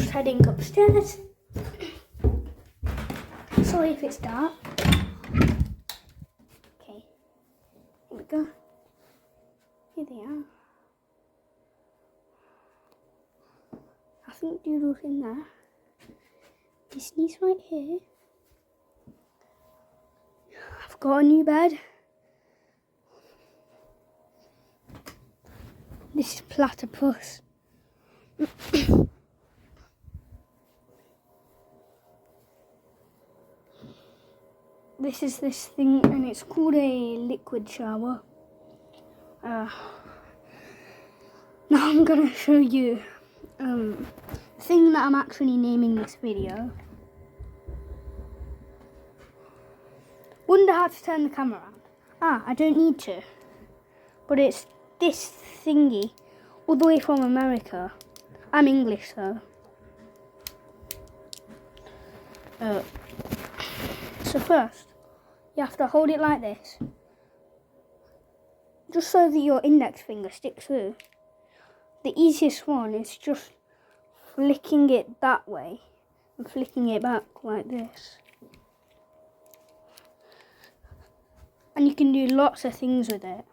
just heading upstairs. Sorry if it's dark. Okay, here we go. Here they are. I think Doodle's in there. Disney's right here. I've got a new bed. This is Platypus. This is this thing, and it's called a liquid shower. Now I'm gonna show you the thing that I'm actually naming this video. Wonder how to turn the camera around. I don't need to. But it's this thingy, all the way from America. I'm English though. So first, you have to hold it like this. Just so that your index finger sticks through. The easiest one is just flicking it that way and flicking it back like this. And you can do lots of things with it.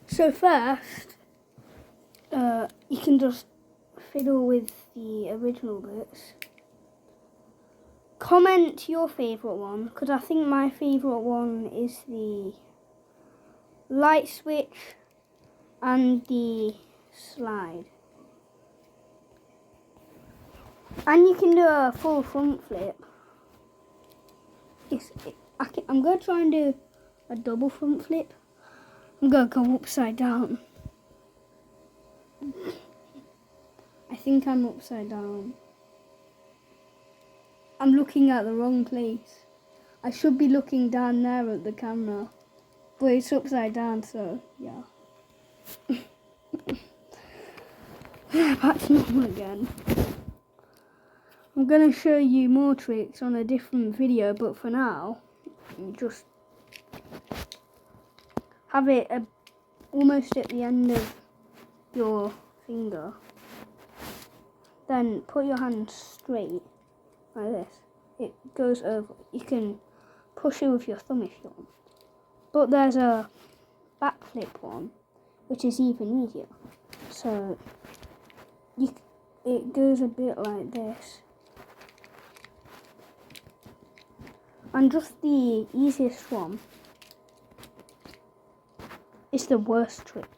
So first, you can just fiddle with the original bits. Comment your favourite one, because I think my favourite one is the light switch and the slide. And you can do a full front flip. I'm going to try and do a double front flip. I'm going to go upside down. I think I'm upside down. I'm looking at the wrong place. I should be looking down there at the camera. But it's upside down, so yeah. Back to normal again. I'm going to show you more tricks on a different video, but for now, you just have it almost at the end of your finger. Then put your hand straight, like this. It goes over. You can push it with your thumb if you want. But there's a backflip one, which is even easier. So, it goes a bit like this. And just the easiest one is the worst trick.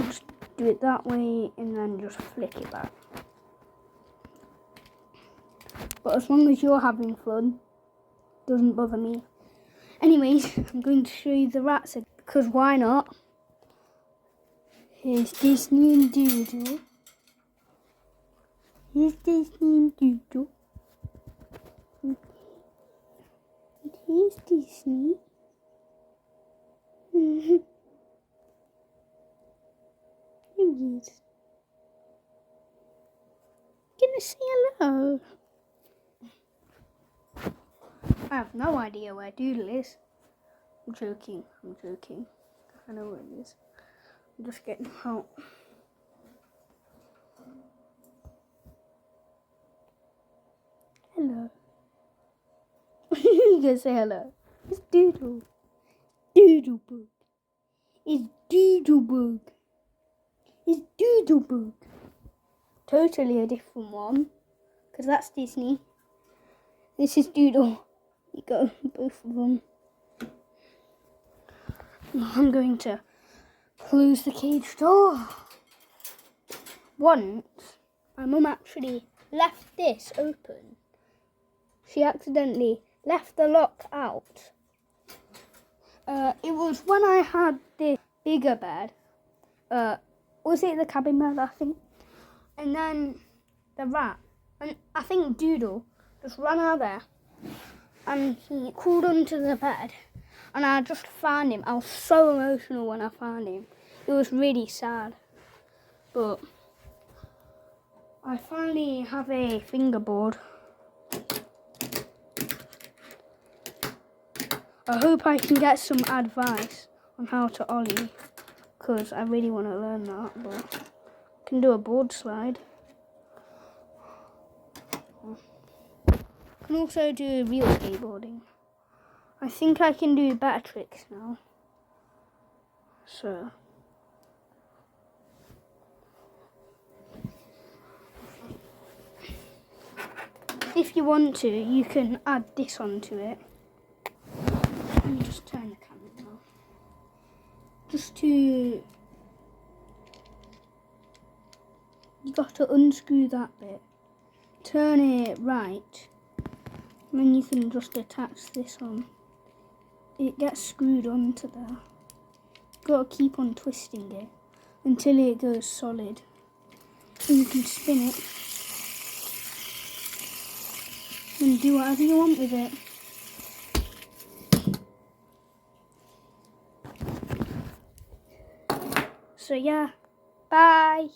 Just do it that way and then just flick it back. But as long as you're having fun, it doesn't bother me. Anyways, I'm going to show you the rats because why not? Here's Disney and Doodle. Here's Disney and Doodle. Here's Disney. Here he is. Gonna say hello. I have no idea where Doodle is. I'm joking. I know where it is. I'm just getting out. Hello. You can say hello. It's Doodle. Doodlebug. It's Doodlebug. It's Doodlebug. Totally a different one. Because that's Disney. This is Doodle. You go, both of them. Now I'm going to close the cage door. Once, my mum actually left this open. She accidentally left the lock out. It was when I had this bigger bed. Was it the cabin bed, I think? And then the rat, and I think Doodle, just ran out there. And he crawled onto the bed. And I just found him. I was so emotional when I found him. It was really sad. But I finally have a fingerboard. I hope I can get some advice on how to ollie, because I really want to learn that, but I can do a board slide. I can also do real skateboarding. I think I can do better tricks now. So if you want to, you can add this onto it. Let me just turn the camera now. Just to, you got to unscrew that bit, turn it right, and then you can just attach this on. It gets screwed onto there. Got to keep on twisting it until it goes solid. And you can spin it and do whatever you want with it. So yeah, bye.